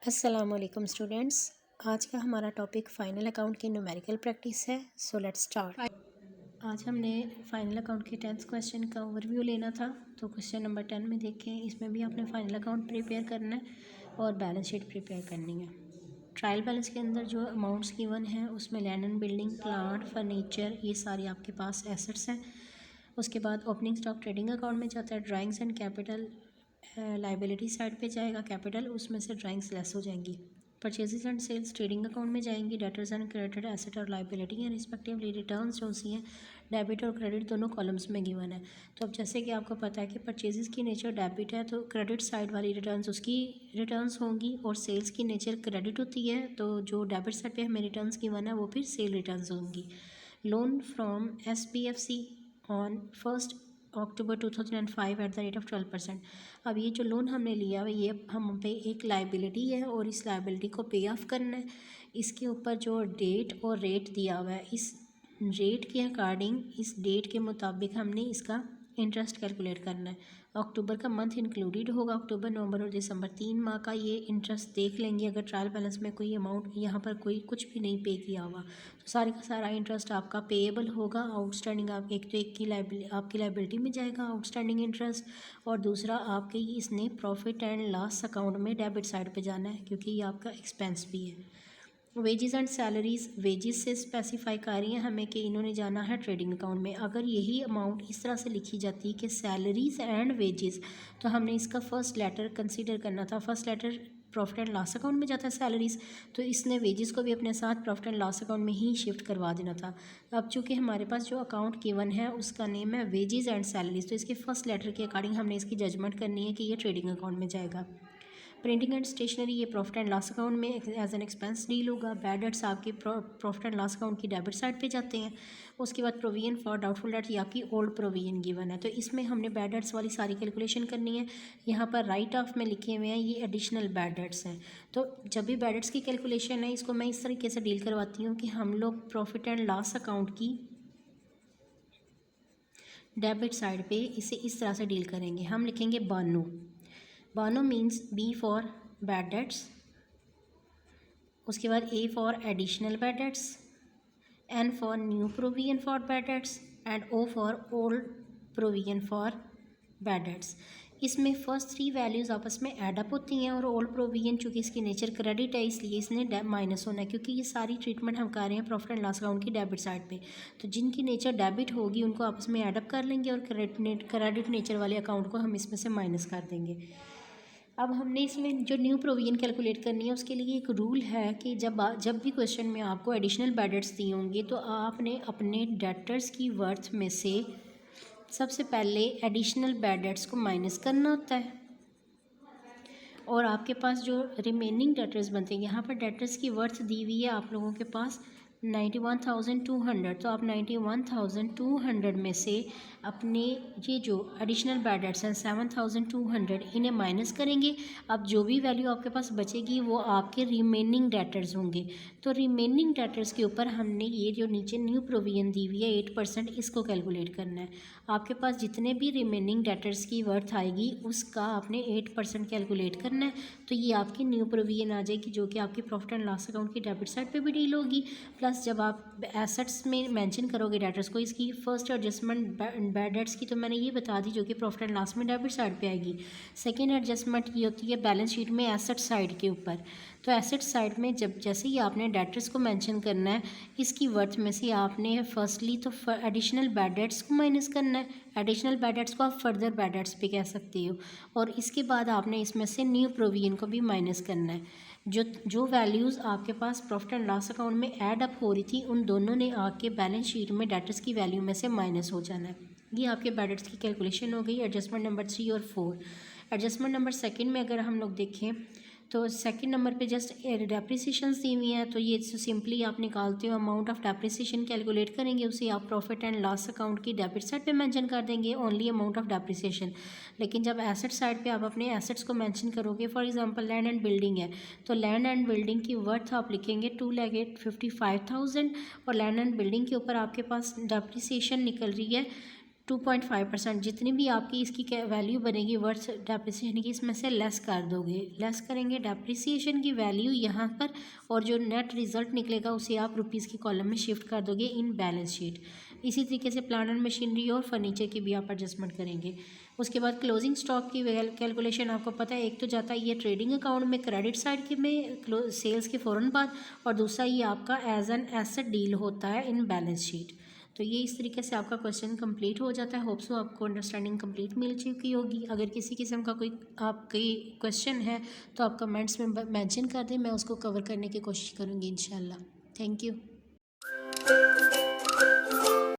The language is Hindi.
अस्सलामुअलैकुम स्टूडेंट्स। आज का हमारा टॉपिक फ़ाइनल अकाउंट की न्यूमेरिकल प्रैक्टिस है। So let's start. आज हमने फ़ाइनल अकाउंट के 10th क्वेश्चन का ओवरव्यू लेना था। तो क्वेश्चन नंबर 10 में देखें, इसमें भी आपने फ़ाइनल अकाउंट प्रिपेयर करना है और बैलेंस शीट प्रिपेयर करनी है। ट्रायल बैलेंस के अंदर जो अमाउंट्स गिवन हैं उसमें land and building, plant, furniture, ये सारे आपके पास एसेट्स हैं। उसके बाद ओपनिंग स्टॉक ट्रेडिंग अकाउंट में जाता है। Drawings and capital liability side पे जाएगा कैपिटल, उसमें से ड्राइंग्स लेस हो जाएंगी। Purchases and sales trading account में जाएंगी। डेटर्स एंड क्रेडिट एसेट और लाइबिलिटी हैं रिस्पेक्टिवली। रिटर्न्स जो सी हैं डेबिट और क्रेडिट दोनों कॉलम्स में गिवन है। तो अब जैसे कि आपको पता है कि परचेजेस की नेचर डेबिट है तो क्रेडिट साइड वाली रिटर्न्स उसकी रिटर्न्स होंगी, और सेल्स की नेचर क्रेडिट होती है तो जो डेबिट साइड पे हमें रिटर्न्स गिवन है वो फिर सेल रिटर्न्स होंगी। Loan from SBFC on 1 October 2005 at the rate of 12%। अब ये जो लोन हमने लिया है ये हम पे एक लाइबिलिटी है और इस लाइबिलिटी को पे ऑफ करना है। इसके ऊपर जो डेट और रेट दिया हुआ है, इस रेट के अकॉर्डिंग, इस डेट के मुताबिक हमने इसका इंटरेस्ट कैलकुलेट करना है। अक्टूबर का मंथ इंक्लूडेड होगा। अक्टूबर, नवंबर और दिसंबर 3 माह का ये इंटरेस्ट देख लेंगे। अगर ट्रायल बैलेंस में कोई अमाउंट यहाँ पर कोई कुछ भी नहीं पे किया हुआ तो सारे का सारा इंटरेस्ट आपका पेएबल होगा। आउटस्टैंडिंग आप एक तो एक की आपकी लाइबिलिटी में जाएगा आउटस्टैंडिंग इंटरेस्ट, और दूसरा आपके इसने प्रॉफिट एंड लॉस अकाउंट में डेबिट साइड पे जाना है क्योंकि ये आपका एक्सपेंस भी है। वेजेस एंड सैलरीज, वेजेस से स्पेसिफाई कर रही हैं हमें कि इन्होंने जाना है ट्रेडिंग अकाउंट में। अगर यही अमाउंट इस तरह से लिखी जाती है कि सैलरीज एंड वेजेस, तो हमने इसका फर्स्ट लेटर कंसीडर करना था। First later profit and loss account में जाता है सैलरीज, तो इसने वेजेस को भी अपने साथ प्रॉफिट एंड लॉस अकाउंट में ही शिफ्ट करवा देना था। अब चूँकि हमारे पास जो अकाउंट गिवन है उसका नेम है वेजेस एंड सैलरीज, तो इसके फर्स्ट लेटर के अकॉर्डिंग हमने इसकी जजमेंट करनी है कि ये ट्रेडिंग अकाउंट में जाएगा। प्रिंटिंग एंड स्टेशनरी ये प्रॉफिट एंड लॉस अकाउंट में एज एन एक्सपेंस डील होगा। बैड डेट्स आपके प्रॉफिट एंड लॉस अकाउंट की डेबिट साइड पे जाते हैं। उसके बाद प्रोविजन फॉर डाउटफुल डेट, ये आपकी ओल्ड प्रोविजन गिवन है, तो इसमें हमने बैड डेट्स वाली सारी कैलकुलेशन करनी है। यहाँ पर राइट ऑफ में लिखे हुए हैं ये एडिशनल बैड डेट्स हैं। तो जब भी बैड डेट्स की कैलकुलेशन है इसको मैं इस तरीके से डील करवाती हूँ कि हम लोग प्रॉफिट एंड लॉस अकाउंट की डेबिट साइड पे इसे इस तरह से डील करेंगे। हम लिखेंगे Bano. Bano means B for bad debts, उसके बाद A for additional bad debts, N for new provision for bad debts and O for old provision for bad debts. इसमें फर्स्ट 3 वैल्यूज़ आपस में एडअप होती हैं, और ओल्ड प्रोविजन चूँकि इसकी नेचर क्रेडिट है इसलिए इसने माइनस होना है, क्योंकि ये सारी ट्रीटमेंट हम कर रहे हैं प्रॉफिट एंड लॉस अकाउंट की डेबिट साइड पे। तो जिनकी नेचर डेबिट होगी उनको आपस में एडअप कर लेंगे और क्रेडिट नेचर वाले अकाउंट को हम इसमें से माइनस कर देंगे। अब हमने इसमें जो न्यू प्रोविजन कैलकुलेट करनी है उसके लिए एक रूल है कि जब भी क्वेश्चन में आपको एडिशनल बैड डेट्स दी होंगी तो आपने अपने डेटर्स की वर्थ में से सबसे पहले एडिशनल बैड डेट्स को माइनस करना होता है, और आपके पास जो रिमेनिंग डेटर्स बनते हैं, यहाँ पर डेटर्स की वर्थ दी हुई है आप लोगों के पास 91,200, तो आप 91,200 में से अपने ये जो एडिशनल बैड डेट्स हैं 7,200 इन्हें माइनस करेंगे। अब जो भी वैल्यू आपके पास बचेगी वो आपके रिमेनिंग डेटर्स होंगे। तो रिमेनिंग डेटर्स के ऊपर हमने ये जो नीचे न्यू प्रोविजन दी हुई है 8%, इसको कैलकुलेट करना है। आपके पास जितने भी रिमेनिंग डेटर्स की वर्थ आएगी उसका आपने 8% कैलकुलेट करना है, तो ये आपकी न्यू प्रोविजन आ जाएगी जो कि आपकी प्रॉफिट एंड लॉस अकाउंट की डेबिट साइड पे भी डील होगी। प्लस जब आप एसेट्स में मेंशन करोगे डेटर्स को, इसकी फर्स्ट एडजस्टमेंट बैड डेट्स की तो मैंने ये बता दी जो कि प्रॉफिट एंड लॉस में डेबिट साइड पे आएगी। सेकेंड एडजस्टमेंट ये होती है बैलेंस शीट में एसेट साइड के ऊपर। तो एसेट साइड में जब जैसे ही आपने डेटर्स को मेंशन करना है इसकी वर्थ में से आपने फर्स्टली तो एडिशनल बैड डेट्स को माइनस करना है। एडिशनल बैड डेट्स को आप फर्दर बैड डेट्स भी कह सकते हो, और इसके बाद आपने इसमें से न्यू प्रोविजन को भी माइनस करना है। जो वैल्यूज़ आपके पास प्रॉफिट एंड लॉस अकाउंट में ऐड अप हो रही थी उन दोनों ने आके बैलेंस शीट में डेटर्स की वैल्यू में से माइनस हो जाना है। ये आपके बैड डेट्स की कैलकुलेशन हो गई एडजस्टमेंट नंबर 3 और 4। एडजस्टमेंट नंबर 2 में अगर हम लोग देखें तो सेकंड नंबर पे जस्ट डेप्रिसिएशन दी हुई हैं, तो ये सिंपली आप निकालते हो अमाउंट ऑफ डेप्रिसिएशन कैलकुलेट करेंगे, उसे आप प्रॉफिट एंड लॉस अकाउंट की डेबिट साइड पे मेंशन कर देंगे ओनली अमाउंट ऑफ डेप्रिसिएशन। लेकिन जब एसेट साइड पे आप अपने एसेट्स को मेंशन करोगे, for example land and building है तो लैंड एंड बिल्डिंग की वर्थ आप लिखेंगे 2,55,000, और लैंड एंड बिल्डिंग के ऊपर आपके पास डेप्रिसिएशन निकल रही है 2.5% जितनी भी आपकी इसकी वैल्यू बनेगी वर्थ डेप्रिसिएशन की, इसमें से लेस कर दोगे। लेस करेंगे डेप्रिसिएशन की वैल्यू यहाँ पर, और जो नेट रिज़ल्ट निकलेगा उसे आप रुपीज़ की कॉलम में शिफ्ट कर दोगे इन बैलेंस शीट। इसी तरीके से प्लांट एंड मशीनरी और फर्नीचर की भी आप एडजस्टमेंट करेंगे। उसके बाद क्लोजिंग स्टॉक की कैलकुलेशन आपको पता है, एक तो जाता है ये ट्रेडिंग अकाउंट में क्रेडिट साइड के में सेल्स के फ़ौरन बाद, और दूसरा ये आपका एज एन एसेट डील होता है इन बैलेंस शीट। तो ये इस तरीके से आपका क्वेश्चन कंप्लीट हो जाता है। होप सो आपको अंडरस्टैंडिंग कंप्लीट मिल चुकी होगी। अगर किसी किस्म का कोई आपकी क्वेश्चन है तो आप कमेंट्स में मेंशन कर दें, मैं उसको कवर करने की कोशिश करूँगी इंशाल्लाह। Thank you.